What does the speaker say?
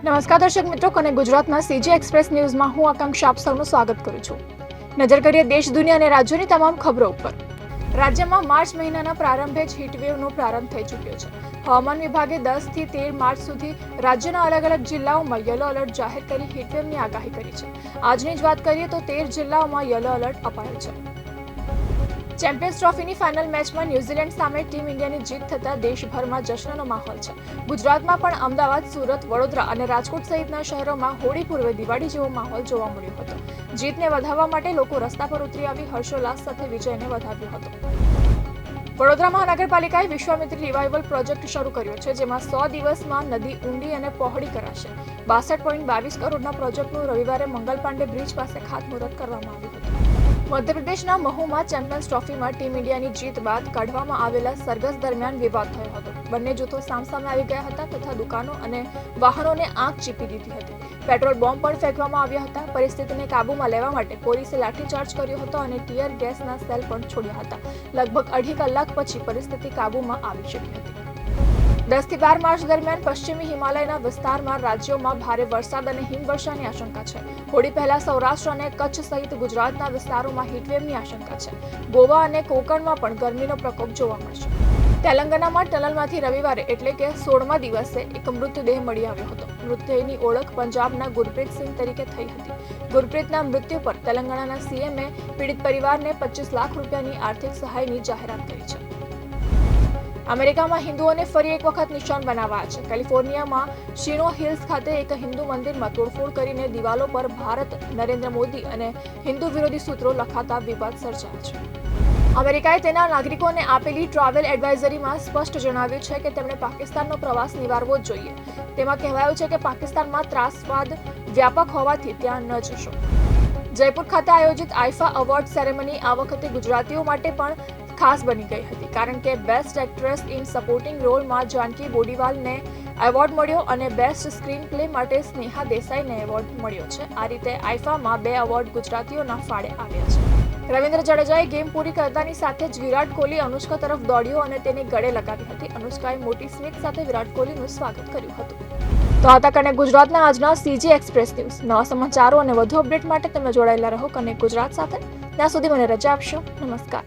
નમસ્કાર દર્શક મિત્રો, અને ગુજરાતના સીજી એક્સપ્રેસ ન્યૂઝમાં હું આકાંક્ષા આપ સૌનું સ્વાગત કરું છું। નજર કરીએ દેશ, દુનિયા અને રાજ્યોની તમામ ખબરો ઉપર। રાજ્યમાં માર્ચ મહિનાના પ્રારંભે જ હીટવેવનો પ્રારંભ થઈ ચૂક્યો છે। હવામાન વિભાગે 10 થી 13 માર્ચ સુધી રાજ્યના અલગ અલગ જિલ્લાઓમાં યલો એલર્ટ જાહેર કરી હીટવેવની આગાહી કરી છે। આજની જ વાત કરીએ તો 13 જિલ્લાઓમાં યલો એલર્ટ અપાયું છે। ચેમ્પિયન્સ ટ્રોફીની ફાઇનલ મેચમાં ન્યૂઝીલેન્ડ સામે ટીમ ઇન્ડિયાની જીત થતાં દેશભરમાં જશ્નનો માહોલ છે। ગુજરાતમાં પણ અમદાવાદ, સુરત, વડોદરા અને રાજકોટ સહિતના શહેરોમાં હોળી પૂર્વે દિવાળી જેવો માહોલ જોવા મળ્યો હતો। જીતને વધાવવા માટે લોકો રસ્તા પર ઉતરી આવી હર્ષોલ્લાસ સાથે વિજયને વધાવ્યો હતો। વડોદરા મહાનગરપાલિકાએ વિશ્વામિત્રી રિવાઇવલ પ્રોજેક્ટ શરૂ કર્યો છે, જેમાં 100 દિવસમાં નદી ઊંડી અને પહોળી કરાશે। 62.22 કરોડના પ્રોજેક્ટનું રવિવારે મંગલ પાંડે બ્રિજ પાસે ખાતમુહૂર્ત કરવામાં આવ્યું હતું। મધ્યપ્રદેશના મહુમાં ચેમ્પિયન્સ ટ્રોફીમાં ટીમ ઇન્ડિયાની જીત બાદ કાઢવામાં આવેલા સરઘસ દરમિયાન વિવાદ થયો હતો। બંને જૂથો સામસામે આવી ગયા હતા તથા દુકાનો અને વાહનોને આગ ચીપી દીધી હતી। પેટ્રોલ બોમ્બ પણ ફેંકવામાં આવ્યા હતા। પરિસ્થિતિને કાબૂમાં લેવા માટે પોલીસે લાઠીચાર્જ કર્યો હતો અને ટીયર ગેસના સેલ પણ છોડ્યા હતા। લગભગ 2.5 કલાક પછી પરિસ્થિતિ કાબૂમાં આવી શકી હતી। 10 થી 12 માર્ચ દરમિયાન પશ્ચિમી હિમાલયના વિસ્તારમાં રાજ્યોમાં ભારે વરસાદ અને હિમવર્ષાની આશંકા છે। હોળી પહેલા સૌરાષ્ટ્ર અને કચ્છ સહિત ગુજરાતના વિસ્તારોમાં હીટવેવની આશંકા છે। ગોવા અને કોંકણમાં પણ ગરમીનો પ્રકોપ જોવા મળશે। તેલંગાણામાં ટનલમાંથી રવિવારે એટલે કે 16મા દિવસે એક મૃતદેહ મળી આવ્યો હતો। મૃતદેહની ઓળખ પંજાબના ગુરપ્રીત સિંહ તરીકે થઈ હતી। ગુરપ્રીતના મૃત્યુ પર તેલંગાણાના સીએમએ પીડિત પરિવારને 25 લાખ રૂપિયાની આર્થિક સહાયની જાહેરાત કરી છે। અમેરિકામાં હિન્દુઓને ફરી એક વખત નિશાન બનાવાયા છે। કેલિફોર્નિયામાં શિનો હિલ્સ ખાતે એક હિન્દુ મંદિરમાં તોડફોડ કરીને દિવાલો પર ભારત, નરેન્દ્ર મોદી અને હિન્દુ વિરોધી સૂત્રો લખાતા વિવાદ સર્જાયો છે। અમેરિકાએ તેના નાગરિકોને આપેલી ટ્રાવેલ એડવાઇઝરીમાં સ્પષ્ટ જણાવ્યું છે કે તેમણે પાકિસ્તાનનો પ્રવાસ નિવારવો જ જોઈએ। તેમાં કહેવાયું છે કે પાકિસ્તાનમાં ત્રાસવાદ વ્યાપક હોવાથી ત્યાં ન જશો। જયપુર ખાતે આયોજિત આઈફા એવોર્ડ સેરેમની આ વખતે ગુજરાતીઓ માટે પણ ખાસ બની ગઈ હતી, કારણ કે બેસ્ટ એક્ટ્રેસ ઇન સપોર્ટિંગ રોલમાં જાનકી બોડીવાલને એવોર્ડ મળ્યો અને બેસ્ટ સ્ક્રીન પ્લે માટે સ્નેહા દેસાઈને એવોર્ડ મળ્યો છે। આ રીતે આઈફામાં 2 એવોર્ડ ગુજરાતીઓના ફાળે આવ્યા છે। રવિન્દ્ર જડેજાએ ગેમ પૂરી કરતાની સાથે જ વિરાટ કોહલી અનુષ્કા તરફ દોડ્યો અને તેને ગળે લગાવી હતી। અનુષ્કાએ મોટી સ્મિત સાથે વિરાટ કોહલીનું સ્વાગત કર્યું હતું। તો આ તક ગુજરાતના આજના સીજી એક્સપ્રેસ ન્યૂઝ। નવા સમાચારો અને વધુ અપડેટ માટે તમે જોડાયેલા રહો કનેક્ટ ગુજરાત સાથે। ત્યાં સુધી મને રજા આપશો। નમસ્કાર।